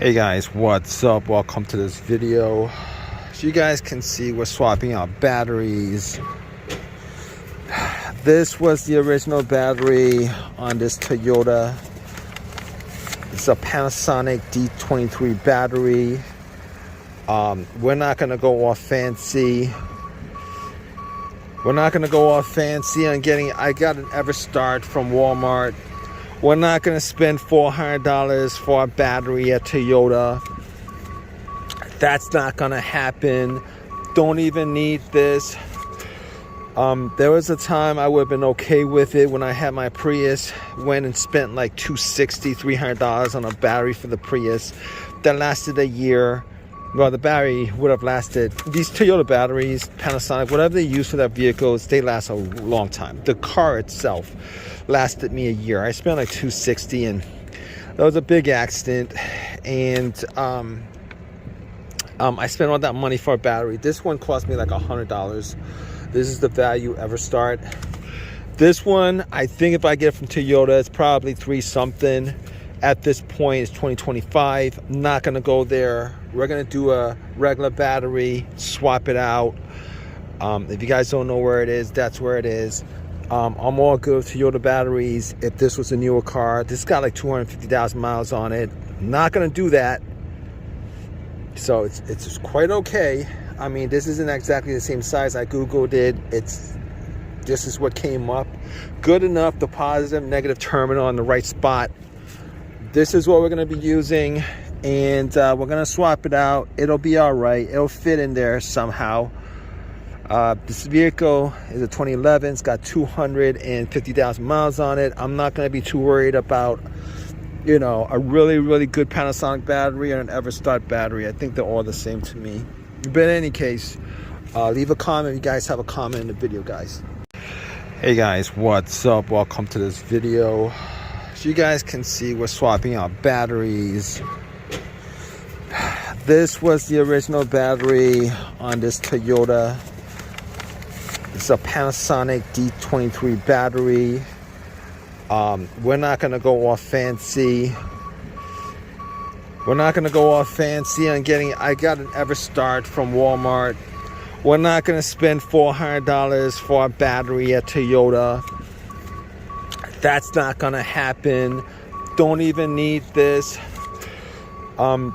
Hey guys, what's up? Welcome to this video. As you guys can see, we're swapping out batteries. This was the original battery on this Toyota. It's a Panasonic D23 battery. We're not gonna go all fancy. We're not gonna go all fancy on getting. I got an Everstart from Walmart. We're not going to spend $400 for a battery at Toyota. That's not going to happen. Don't even need this. There was a time I would have been okay with it when I had my Prius. Went and spent like $260, $300 on a battery for the Prius. That lasted a year. Well, the battery would have lasted. These Toyota batteries, Panasonic, whatever they use for their vehicles, they last a long time. The car itself lasted me a year. I spent like $260, and that was a big accident. And I spent all that money for a battery. This one cost me like $100. This is the value Everstart. This one, I think if I get it from Toyota, it's probably $3 something. At this point, it's 2025. I'm not gonna go there. We're gonna do a regular battery, swap it out. If you guys don't know where it is, that's where it is. I'm all good with Toyota batteries. If this was a newer car, this got like 250,000 miles on it. I'm not gonna do that. So it's just quite okay. I mean, this isn't exactly the same size. I Googled it. This is what came up. Good enough, the positive, negative terminal in the right spot. This is what we're going to be using, and we're going to swap it out. It'll be all right. It'll fit in there somehow. This vehicle is a 2011. It's got 250,000 miles on it. I'm not going to be too worried about, you know, a really, really good Panasonic battery or an Everstart battery. I think they're all the same to me. But in any case, leave a comment if you guys have a comment in the video, guys. Hey guys, what's up? Welcome to this video. As you guys can see, we're swapping out batteries. This was the original battery on this Toyota. It's a Panasonic D23 battery. We're not going to go all fancy. We're not going to go all fancy on getting. I got an Everstart from Walmart. We're not going to spend $400 for a battery at Toyota. That's not going to happen. Don't even need this.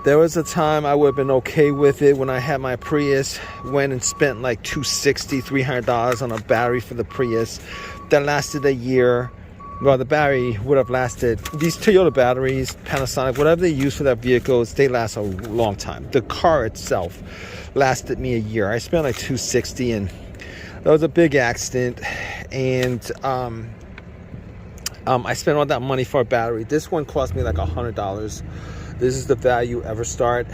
There was a time I would have been okay with it when I had my Prius. Went and spent like $260, $300 on a battery for the Prius. That lasted a year. Well, the battery would have lasted. These Toyota batteries, Panasonic, whatever they use for their vehicles, they last a long time. The car itself lasted me a year. I spent like $260, and that was a big accident. And I spent all that money for a battery. This one cost me like $100. This is the value Everstart.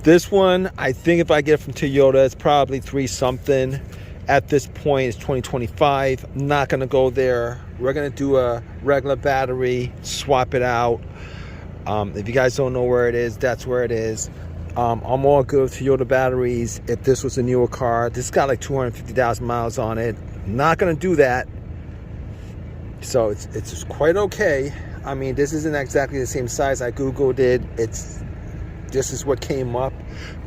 This one, I think if I get it from Toyota, it's probably $3 something. At this point, it's 2025. I'm not gonna go there. We're gonna do a regular battery, swap it out. If you guys don't know where it is, that's where it is. I'm all good with Toyota batteries. If this was a newer car, this got like 250,000 miles on it. I'm not gonna do that. So it's just quite okay. I mean, this isn't exactly the same size. I Googled it. This is what came up.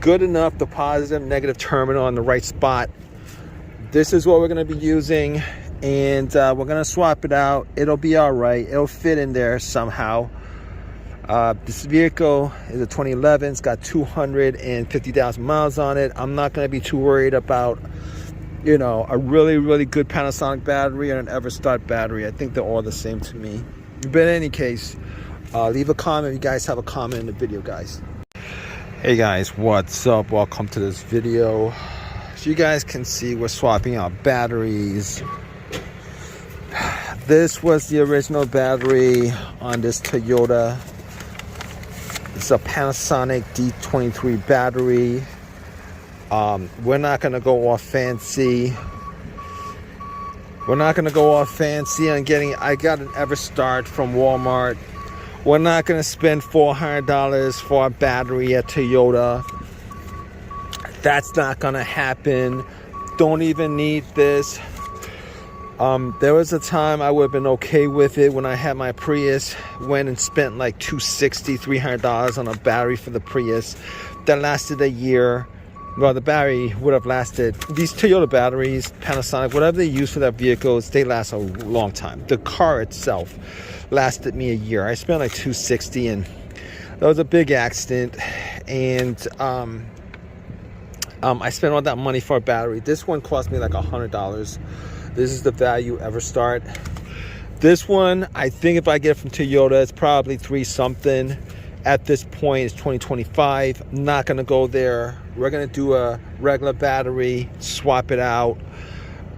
Good enough, the positive, negative terminal in the right spot. This is what we're going to be using, and we're going to swap it out. It'll be all right. It'll fit in there somehow. This vehicle is a 2011. It's got 250,000 miles on it. I'm not going to be too worried about, you know, a really, really good Panasonic battery or an Everstart battery. I think they're all the same to me. But in any case, leave a comment if you guys have a comment in the video, guys. Hey guys, what's up? Welcome to this video. As you guys can see, we're swapping out batteries. This was the original battery on this Toyota. It's a Panasonic D23 battery. We're not going to go all fancy. We're not going to go all fancy on getting. I got an Everstart from Walmart. We're not going to spend $400 for a battery at Toyota. That's not going to happen. Don't even need this. There was a time I would have been okay with it when I had my Prius. Went and spent like $260-$300 on a battery for the Prius that lasted a year. Well, the battery would have lasted. These Toyota batteries, Panasonic, whatever they use for their vehicles, they last a long time. The car itself lasted me a year. I spent like $260, and that was a big accident. And I spent all that money for a battery. This one cost me like $100. This is the value ever start. This one, I think if I get it from Toyota, it's probably 3 something. At this point, it's 2025. I'm not gonna go there. We're gonna do a regular battery, swap it out.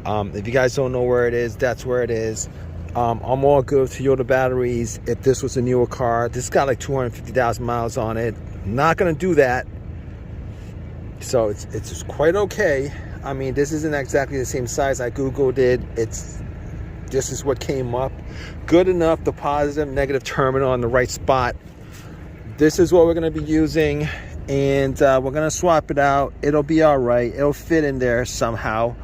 If you guys don't know where it is, that's where it is. I'm all good with Toyota batteries. If this was a newer car, this got like 250,000 miles on it. Not gonna do that. So it's quite okay. I mean, this isn't exactly the same size. I Googled it. This is what came up. Good enough, the positive, negative terminal on the right spot. This is what we're going to be using, and we're going to swap it out. It'll be all right. It'll fit in there somehow.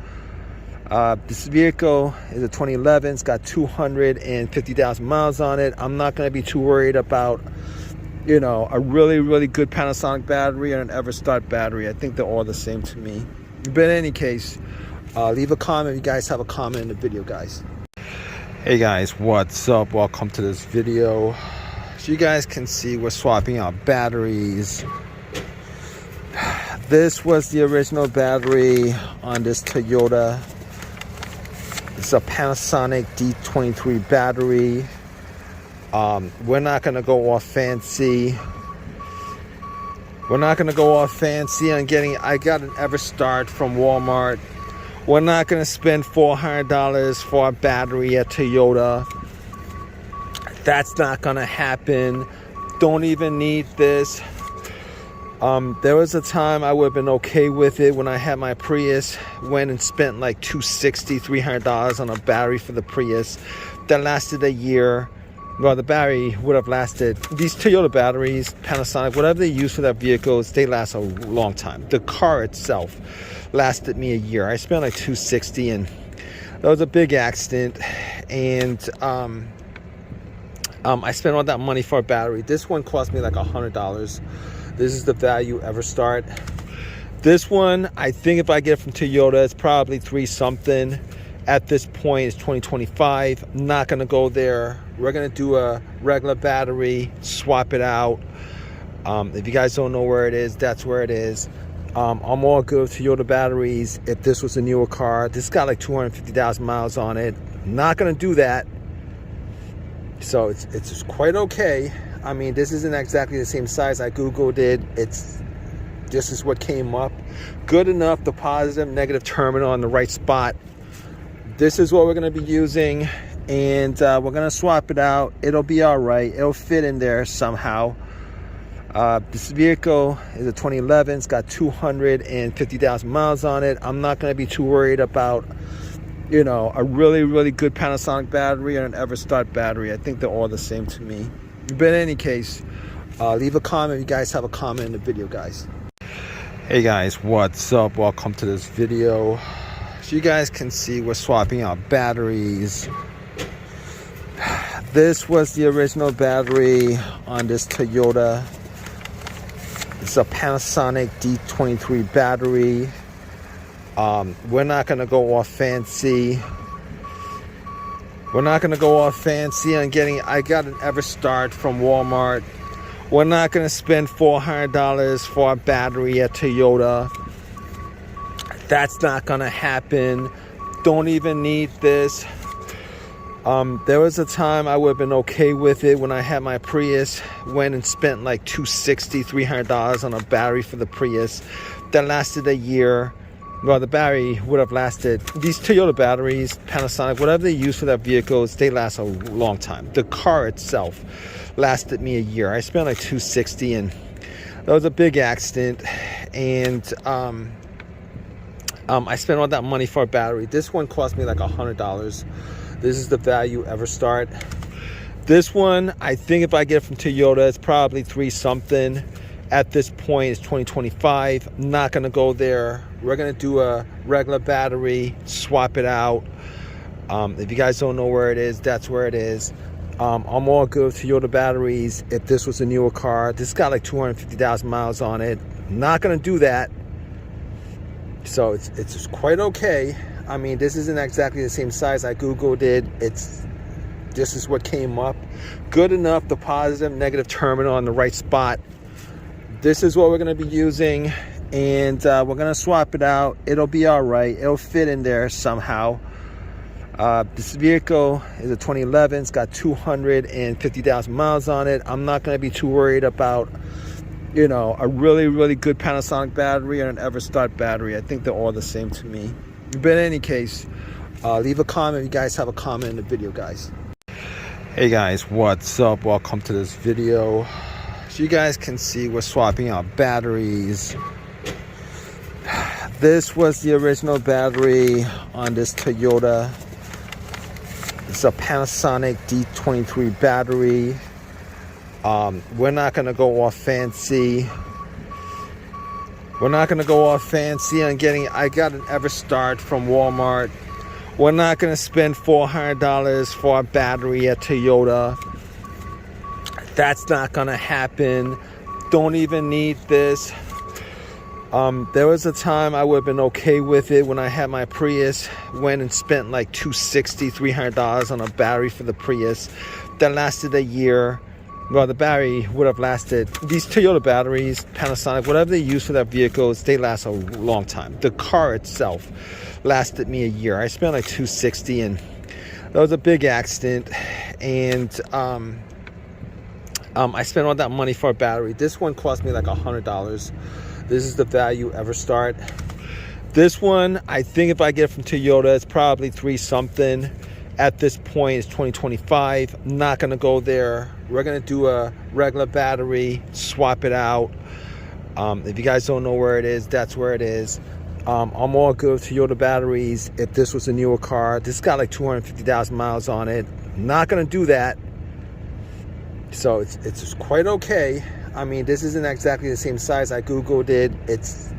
This vehicle is a 2011. It's got 250,000 miles on it. I'm not going to be too worried about, you know, a really, really good Panasonic battery and an Everstart battery. I think they're all the same to me. But in any case, leave a comment if you guys have a comment in the video, guys. Hey guys, what's up? Welcome to this video. So you guys can see we're swapping out batteries. This was the original battery on this Toyota. It's a Panasonic D23 battery. We're not gonna go all fancy. We're not gonna go all fancy on getting. I got an Everstart from Walmart. We're not gonna spend $400 for a battery at Toyota. That's not gonna happen. Don't even need this. There was a time I would have been okay with it when I had my Prius. Went and spent like $260-$300 on a battery for the Prius that lasted a year. Well, the battery would have lasted. These Toyota batteries, Panasonic, whatever they use for their vehicles, they last a long time. The car itself lasted me a year. I spent like $260, and that was a big accident. And I spent all that money for a battery. This one cost me like $100. This is the value ever start. This one, I think if I get it from Toyota, it's probably 3 something. At this point, it's 2025. I'm not gonna go there. We're gonna do a regular battery, swap it out. If you guys don't know where it is, that's where it is. I'm all good with Toyota batteries. If this was a newer car, this got like 250,000 miles on it. Not gonna do that. So it's quite okay. I mean, this isn't exactly the same size. I Googled it. This is what came up. Good enough, the positive, negative terminal on the right spot. This is what we're going to be using, and we're going to swap it out. It'll be all right. It'll fit in there somehow. This vehicle is a 2011. It's got 250,000 miles on it. I'm not going to be too worried about, you know, a really, really good Panasonic battery and an Everstart battery. I think they're all the same to me. But in any case, leave a comment if you guys have a comment in the video, guys. Hey guys, what's up? Welcome to this video. So you guys can see we're swapping out batteries. This was the original battery on this Toyota. It's a Panasonic D23 battery. We're not gonna go all fancy. We're not gonna go all fancy on getting. I got an Everstart from Walmart. We're not gonna spend $400 for a battery at Toyota. That's not gonna happen. Don't even need this. There was a time I would have been okay with it when I had my Prius. Went and spent like $260-$300 on a battery for the Prius that lasted a year. Well, the battery would have lasted. These Toyota batteries, Panasonic, whatever they use for their vehicles, they last a long time. The car itself lasted me a year. I spent like $260, and that was a big accident. And I spent all that money for a battery. This one cost me like $100. This is the value ever start. This one, I think if I get it from Toyota, it's probably 3 something. At this point, it's 2025. I'm not gonna go there. We're gonna do a regular battery, swap it out. If you guys don't know where it is, that's where it is. I'm all good with Toyota batteries. If this was a newer car, this got like 250,000 miles on it. Not gonna do that. So it's quite okay. I mean, this isn't exactly the same size. I Googled it. This is what came up. Good enough, the positive, negative terminal on the right spot. This is what we're gonna be using, and we're gonna swap it out. It'll be all right. It'll fit in there somehow. This vehicle is a 2011. It's got 250,000 miles on it. I'm not gonna be too worried about, you know, a really good Panasonic battery or an Everstart battery. I think they're all the same to me. But in any case, leave a comment if you guys have a comment in the video, guys. Hey guys, what's up? Welcome to this video. So you guys can see we're swapping out batteries. This was the original battery on this Toyota. It's a Panasonic D23 battery. We're not gonna go all fancy. We're not gonna go all fancy on getting. I got an Everstart from Walmart. We're not gonna spend $400 for a battery at Toyota. That's not gonna happen. Don't even need this. There was a time I would have been okay with it when I had my Prius. Went and spent like $260, $300 on a battery for the Prius. That lasted a year. Well, the battery would have lasted. These Toyota batteries, Panasonic, whatever they use for their vehicles, they last a long time. The car itself lasted me a year. I spent like $260, and that was a big accident. And I spent all that money for a battery. This one cost me like $100. This is the value Everstart. This one, I think if I get it from Toyota, it's probably 3 something. At this point, it's 2025. I'm not gonna go there. We're gonna do a regular battery, swap it out. If you guys don't know where it is, that's where it is. I'm all good with Toyota batteries. If this was a newer car, this got like 250,000 miles on it. Not gonna do that. So it's quite okay. I mean, this isn't exactly the same size. I Googled it. This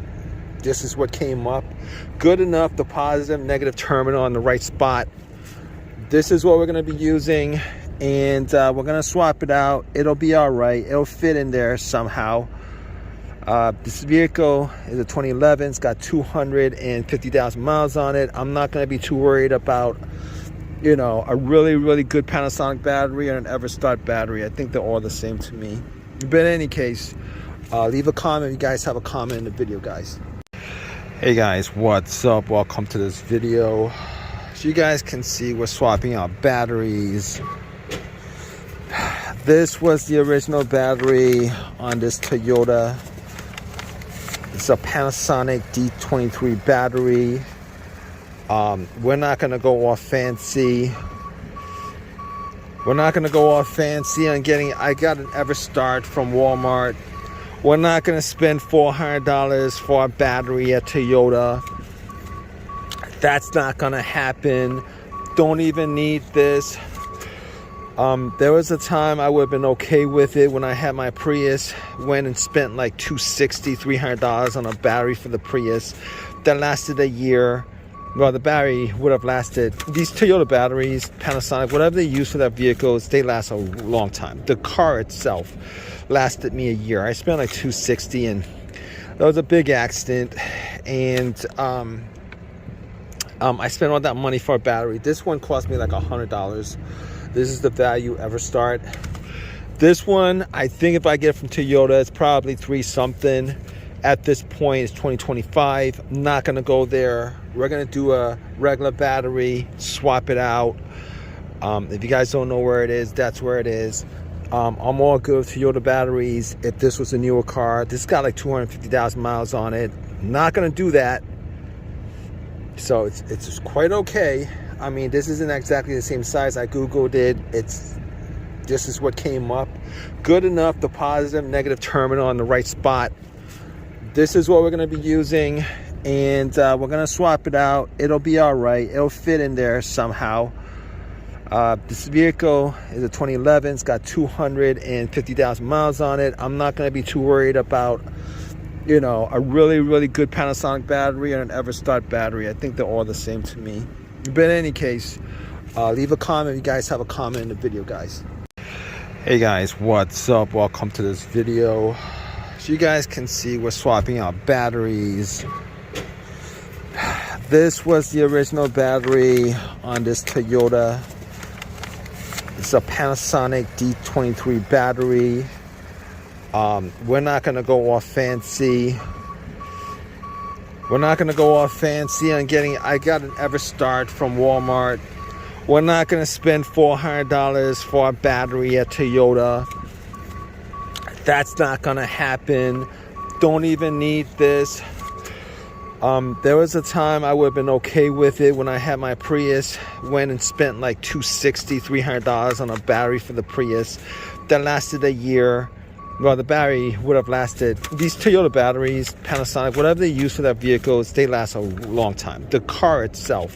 is what came up. Good enough, the positive, negative terminal on the right spot. This is what we're gonna be using, and we're gonna swap it out. It'll be all right. It'll fit in there somehow. This vehicle is a 2011. It's got 250,000 miles on it. I'm not gonna be too worried about, you know, a really good Panasonic battery or an Everstart battery. I think they're all the same to me. But in any case, leave a comment if you guys have a comment in the video, guys. Hey guys, what's up? Welcome to this video. So you guys can see we're swapping out batteries. This was the original battery on this Toyota. It's a Panasonic D23 battery. We're not gonna go all fancy. We're not gonna go all fancy on getting. I got an Everstart from Walmart. We're not gonna spend $400 for a battery at Toyota. That's not gonna happen. Don't even need this. There was a time I would have been okay with it when I had my Prius. Went and spent like $260, $300 on a battery for the Prius. That lasted a year. Well, the battery would have lasted. These Toyota batteries, Panasonic, whatever they use for their vehicles, they last a long time. The car itself lasted me a year. I spent like $260, and that was a big accident. And I spent all that money for a battery. This one cost me like $100. This is the value Everstart. This one, I think if I get it from Toyota, it's probably 3 something. At this point, it's 2025. I'm not gonna go there. We're gonna do a regular battery, swap it out. If you guys don't know where it is, that's where it is. I'm all good with Toyota batteries. If this was a newer car, this got like 250,000 miles on it. Not gonna do that. So it's quite okay. I mean, this isn't exactly the same size. I Googled it. This is what came up. Good enough, the positive, negative terminal on the right spot. This is what we're gonna be using, and we're gonna swap it out. It'll be all right. It'll fit in there somehow. This vehicle is a 2011. It's got 250,000 miles on it. I'm not gonna be too worried about, you know, a really good Panasonic battery or an Everstart battery. I think they're all the same to me. But in any case, leave a comment if you guys have a comment in the video, guys. Hey guys, what's up? Welcome to this video. So you guys can see we're swapping out batteries. This was the original battery on this Toyota. It's a Panasonic D23 battery. We're not gonna go all fancy. We're not gonna go all fancy on getting. I got an Everstart from Walmart. We're not gonna spend $400 for a battery at Toyota. That's not gonna happen. Don't even need this. There was a time I would have been okay with it when I had my Prius. Went and spent like $260, $300 on a battery for the Prius. That lasted a year. Well, the battery would have lasted. These Toyota batteries, Panasonic, whatever they use for their vehicles, they last a long time. The car itself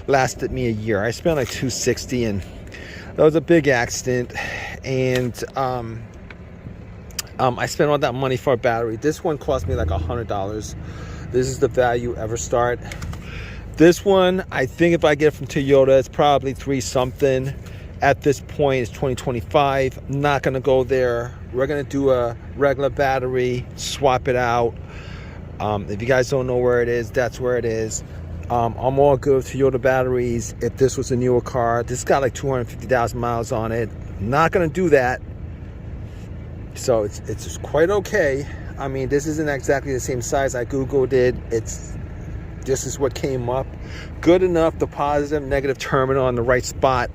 lasted me a year. I spent like $260, and that was a big accident. And I spent all that money for a battery. This one cost me like $100. This is the value Everstart. This one, I think if I get it from Toyota, it's probably $3 something. At this point, it's 2025. I'm not gonna go there. We're gonna do a regular battery, swap it out. If you guys don't know where it is, that's where it is. I'm all good with Toyota batteries. If this was a newer car, this got like 250,000 miles on it. Not gonna do that. So it's quite okay. I mean, this isn't exactly the same size. I Googled it. This is what came up. Good enough, the positive, negative terminal on the right spot.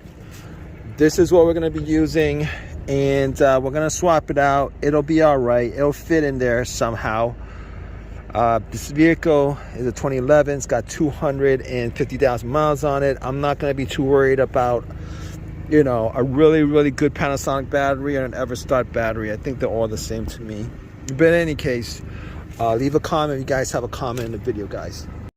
This is what we're going to be using, and we're going to swap it out. It'll be all right. It'll fit in there somehow. This vehicle is a 2011. It's got 250,000 miles on it. I'm not going to be too worried about, you know, a really, really good Panasonic battery and an Everstart battery. I think they're all the same to me. But in any case, leave a comment if you guys have a comment in the video, guys.